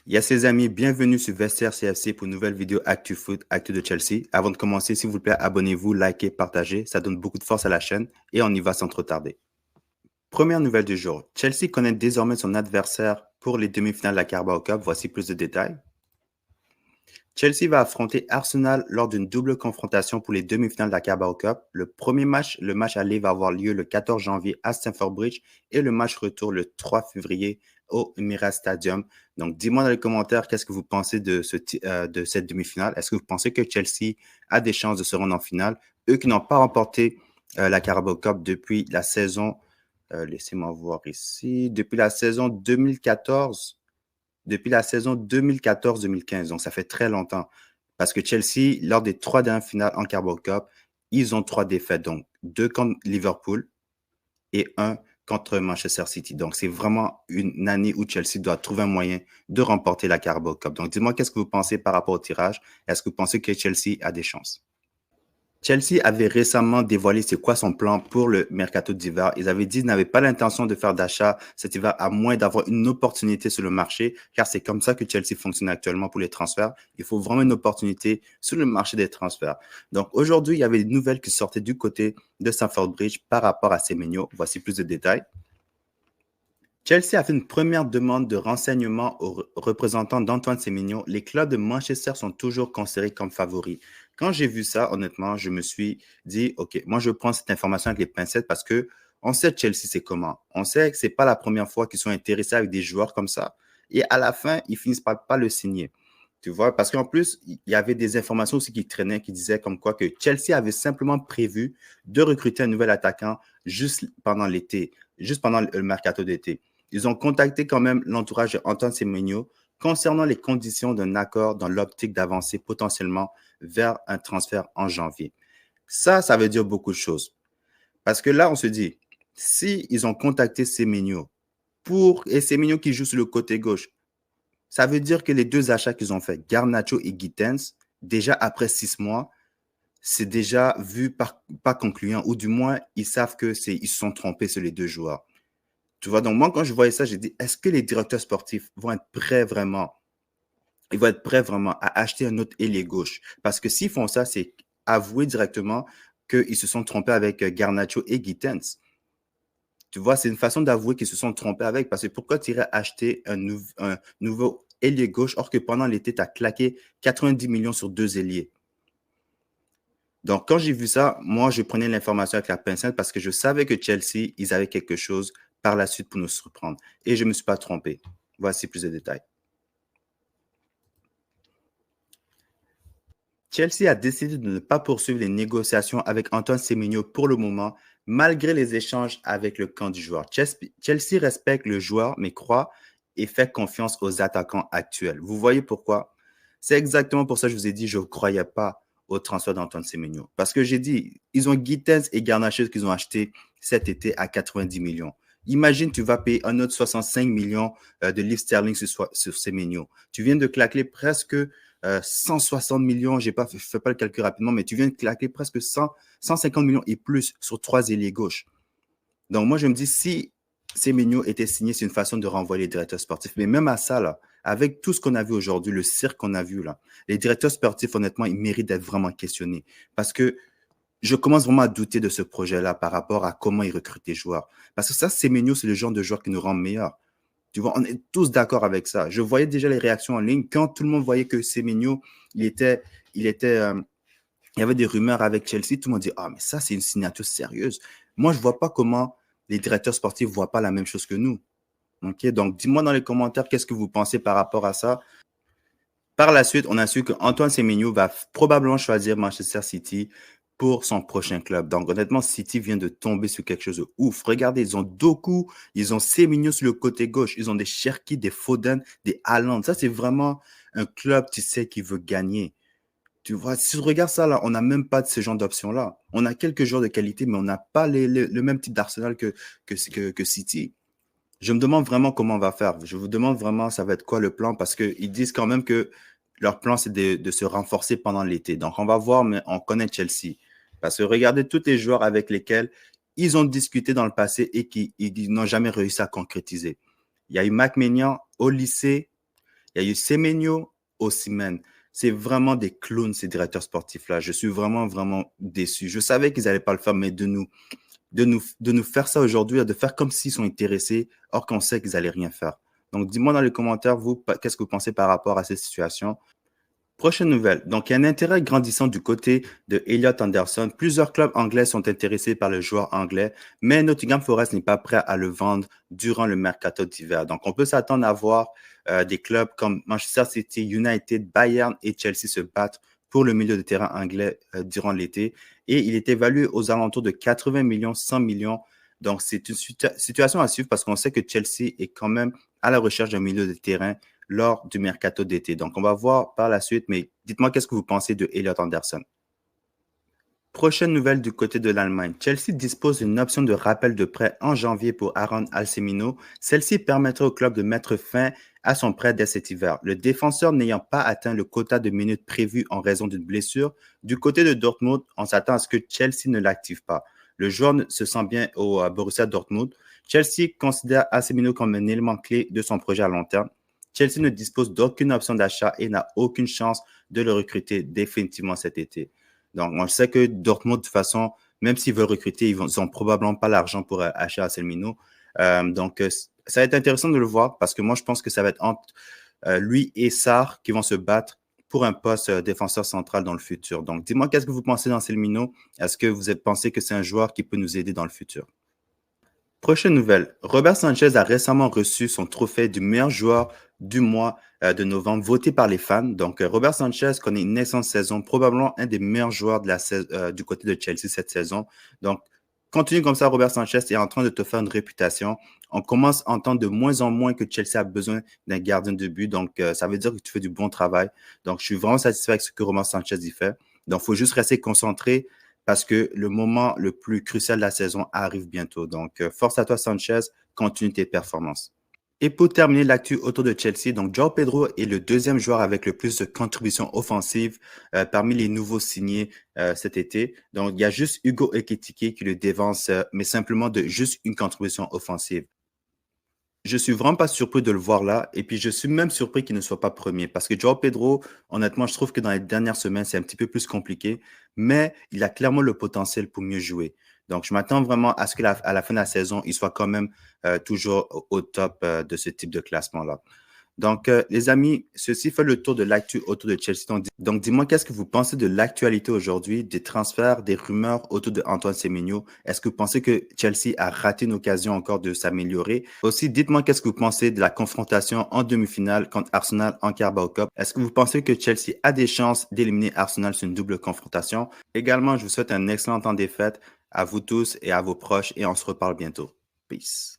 Yes, les amis, bienvenue sur Vestiaire CFC pour une nouvelle vidéo Actu Foot, Actu de Chelsea. Avant de commencer, s'il vous plaît, abonnez-vous, likez, partagez. Ça donne beaucoup de force à la chaîne et on y va sans trop tarder. Première nouvelle du jour. Chelsea connaît désormais son adversaire pour les demi-finales de la Carabao Cup. Voici plus de détails. Chelsea va affronter Arsenal lors d'une double confrontation pour les demi-finales de la Carabao Cup. Le premier match, le match aller va avoir lieu le 14 janvier à Stamford Bridge et le match retour le 3 février au Emirates Stadium. Donc, dis-moi dans les commentaires qu'est-ce que vous pensez de cette demi-finale. Est-ce que vous pensez que Chelsea a des chances de se rendre en finale? Eux qui n'ont pas remporté la Carabao Cup depuis la saison, laissez-moi voir ici, depuis la saison 2014-2015. Donc, ça fait très longtemps. Parce que Chelsea, lors des 3 dernières finales en Carabao Cup, ils ont 3 défaites. Donc, 2 contre Liverpool et 1 contre Manchester City. Donc, c'est vraiment une année où Chelsea doit trouver un moyen de remporter la Carabao Cup. Donc, dis-moi, qu'est-ce que vous pensez par rapport au tirage? Est-ce que vous pensez que Chelsea a des chances? Chelsea avait récemment dévoilé c'est quoi son plan pour le mercato d'hiver. Ils avaient dit qu'ils n'avaient pas l'intention de faire d'achat cet hiver à moins d'avoir une opportunité sur le marché, car c'est comme ça que Chelsea fonctionne actuellement pour les transferts. Il faut vraiment une opportunité sur le marché des transferts. Donc aujourd'hui, il y avait des nouvelles qui sortaient du côté de Stamford Bridge par rapport à Semenyo. Voici plus de détails. Chelsea a fait une première demande de renseignement aux représentants d'Antoine Semenyo. Les clubs de Manchester sont toujours considérés comme favoris. Quand j'ai vu ça, honnêtement, je me suis dit, OK, moi, je prends cette information avec les pincettes parce que on sait Chelsea, c'est comment. On sait que c'est pas la première fois qu'ils sont intéressés avec des joueurs comme ça. Et à la fin, ils finissent par pas le signer. Tu vois, parce qu'en plus, il y avait des informations aussi qui traînaient, qui disaient comme quoi que Chelsea avait simplement prévu de recruter un nouvel attaquant juste pendant l'été, juste pendant le mercato d'été. Ils ont contacté quand même l'entourage d'Antoine Semenyo concernant les conditions d'un accord dans l'optique d'avancer potentiellement vers un transfert en janvier. Ça veut dire beaucoup de choses. Parce que là, on se dit, si ils ont contacté Semenyo et Semenyo qui joue sur le côté gauche, ça veut dire que les deux achats qu'ils ont fait, Garnacho et Gittens, déjà après 6 mois, c'est déjà vu pas concluant, ou du moins, ils savent qu'ils se sont trompés sur les deux joueurs. Tu vois, donc moi, quand je voyais ça, j'ai dit, est-ce que les directeurs sportifs vont être prêts vraiment, ils vont être prêts vraiment à acheter un autre ailier gauche? Parce que s'ils font ça, c'est avouer directement qu'ils se sont trompés avec Garnacho et Gittens. Tu vois, c'est une façon d'avouer qu'ils se sont trompés avec. Parce que pourquoi tu irais acheter un nouveau ailier gauche or que pendant l'été, tu as claqué 90 millions sur 2 ailiers? Donc, quand j'ai vu ça, moi, je prenais l'information avec la pincette parce que je savais que Chelsea, ils avaient quelque chose par la suite pour nous surprendre. Et je ne me suis pas trompé. Voici plus de détails. Chelsea a décidé de ne pas poursuivre les négociations avec Antoine Semenyo pour le moment, malgré les échanges avec le camp du joueur. Chelsea respecte le joueur, mais croit et fait confiance aux attaquants actuels. Vous voyez pourquoi? C'est exactement pour ça que je vous ai dit, je ne croyais pas au transfert d'Antoine Semenyo. Parce que j'ai dit, ils ont Gittens et Garnacho qu'ils ont acheté cet été à 90 millions. Imagine, tu vas payer un autre 65 millions de livres sterling sur Semenyo. Tu viens de claquer presque 160 millions, je ne fais pas le calcul rapidement, mais tu viens de claquer presque 150 millions et plus sur 3 ailiers gauches. Donc, moi, je me dis, si Semenyo était signé, c'est une façon de renvoyer les directeurs sportifs. Mais même à ça, là, avec tout ce qu'on a vu aujourd'hui, le cirque qu'on a vu, là, les directeurs sportifs, honnêtement, ils méritent d'être vraiment questionnés. Parce que je commence vraiment à douter de ce projet-là par rapport à comment ils recrutent les joueurs. Parce que ça, Semenyo, c'est le genre de joueur qui nous rend meilleurs. Tu vois, on est tous d'accord avec ça. Je voyais déjà les réactions en ligne quand tout le monde voyait que Semenyo, il était, il y avait des rumeurs avec Chelsea. Tout le monde dit, ah, mais ça, c'est une signature sérieuse. Moi, je ne vois pas comment les directeurs sportifs ne voient pas la même chose que nous. OK? Donc, dis-moi dans les commentaires qu'est-ce que vous pensez par rapport à ça. Par la suite, on a su qu'Antoine Semenyo va probablement choisir Manchester City pour son prochain club. Donc, honnêtement, City vient de tomber sur quelque chose de ouf. Regardez, ils ont Doku, ils ont Semenyo sur le côté gauche, ils ont des Cherki, des Foden, des Haaland. Ça, c'est vraiment un club, tu sais, qui veut gagner. Tu vois, si tu regardes ça, là, on n'a même pas de ce genre d'options-là. On a quelques joueurs de qualité, mais on n'a pas le même type d'arsenal que City. Je me demande vraiment comment on va faire. Je vous demande vraiment, ça va être quoi le plan, parce qu'ils disent quand même que leur plan, c'est de se renforcer pendant l'été. Donc, on va voir, mais on connaît Chelsea. Parce que regardez tous les joueurs avec lesquels ils ont discuté dans le passé et qui n'ont jamais réussi à concrétiser. Il y a eu Mac Maignan au lycée. Il y a eu Semenyo, Osimhen. C'est vraiment des clowns, ces directeurs sportifs-là. Je suis vraiment, vraiment déçu. Je savais qu'ils n'allaient pas le faire, mais de nous faire ça aujourd'hui, de faire comme s'ils sont intéressés, or qu'on sait qu'ils n'allaient rien faire. Donc, dis-moi dans les commentaires, vous, qu'est-ce que vous pensez par rapport à cette situation? Prochaine nouvelle. Donc, il y a un intérêt grandissant du côté de Elliot Anderson. Plusieurs clubs anglais sont intéressés par le joueur anglais, mais Nottingham Forest n'est pas prêt à le vendre durant le mercato d'hiver. Donc, on peut s'attendre à voir des clubs comme Manchester City, United, Bayern et Chelsea se battre pour le milieu de terrain anglais durant l'été. Et il est évalué aux alentours de 80 millions, 100 millions. Donc, c'est une situation à suivre parce qu'on sait que Chelsea est quand même à la recherche d'un milieu de terrain lors du mercato d'été. Donc, on va voir par la suite, mais dites-moi qu'est-ce que vous pensez de Elliot Anderson. Prochaine nouvelle du côté de l'Allemagne. Chelsea dispose d'une option de rappel de prêt en janvier pour Aaron Alsemino. Celle-ci permettrait au club de mettre fin à son prêt dès cet hiver. Le défenseur n'ayant pas atteint le quota de minutes prévu en raison d'une blessure, du côté de Dortmund, on s'attend à ce que Chelsea ne l'active pas. Le joueur se sent bien au Borussia Dortmund. Chelsea considère Alsemino comme un élément clé de son projet à long terme. Chelsea ne dispose d'aucune option d'achat et n'a aucune chance de le recruter définitivement cet été. Donc, on sait que Dortmund, de toute façon, même s'ils veulent recruter, ils n'ont probablement pas l'argent pour acheter Anselmino. Donc, ça va être intéressant de le voir parce que moi, je pense que ça va être entre lui et Sarr qui vont se battre pour un poste défenseur central dans le futur. Donc, dis-moi, qu'est-ce que vous pensez d'Anselmino? Est-ce que vous pensez que c'est un joueur qui peut nous aider dans le futur? Prochaine nouvelle. Robert Sanchez a récemment reçu son trophée du meilleur joueur du mois de novembre, voté par les fans. Donc, Robert Sanchez connaît une excellente saison, probablement un des meilleurs joueurs du côté de Chelsea cette saison. Donc, continue comme ça, Robert Sanchez est en train de te faire une réputation. On commence à entendre de moins en moins que Chelsea a besoin d'un gardien de but. Donc, ça veut dire que tu fais du bon travail. Donc, je suis vraiment satisfait avec ce que Robert Sanchez y fait. Donc, il faut juste rester concentré parce que le moment le plus crucial de la saison arrive bientôt. Donc, force à toi, Sanchez, continue tes performances. Et pour terminer l'actu autour de Chelsea, donc João Pedro est le deuxième joueur avec le plus de contributions offensives parmi les nouveaux signés cet été. Donc, il y a juste Hugo Ekitike qui le dévance, mais simplement de juste une contribution offensive. Je suis vraiment pas surpris de le voir là. Et puis, je suis même surpris qu'il ne soit pas premier. Parce que Joao Pedro, honnêtement, je trouve que dans les dernières semaines, c'est un petit peu plus compliqué. Mais il a clairement le potentiel pour mieux jouer. Donc, je m'attends vraiment à ce qu'à la fin de la saison, il soit quand même toujours au top de ce type de classement-là. Donc, les amis, ceci fait le tour de l'actu autour de Chelsea. Donc, dis-moi, qu'est-ce que vous pensez de l'actualité aujourd'hui, des transferts, des rumeurs autour de Antoine Semenyo? Est-ce que vous pensez que Chelsea a raté une occasion encore de s'améliorer? Aussi, dites-moi, qu'est-ce que vous pensez de la confrontation en demi-finale contre Arsenal en Carabao Cup? Est-ce que vous pensez que Chelsea a des chances d'éliminer Arsenal sur une double confrontation? Également, je vous souhaite un excellent temps des fêtes à vous tous et à vos proches et on se reparle bientôt. Peace.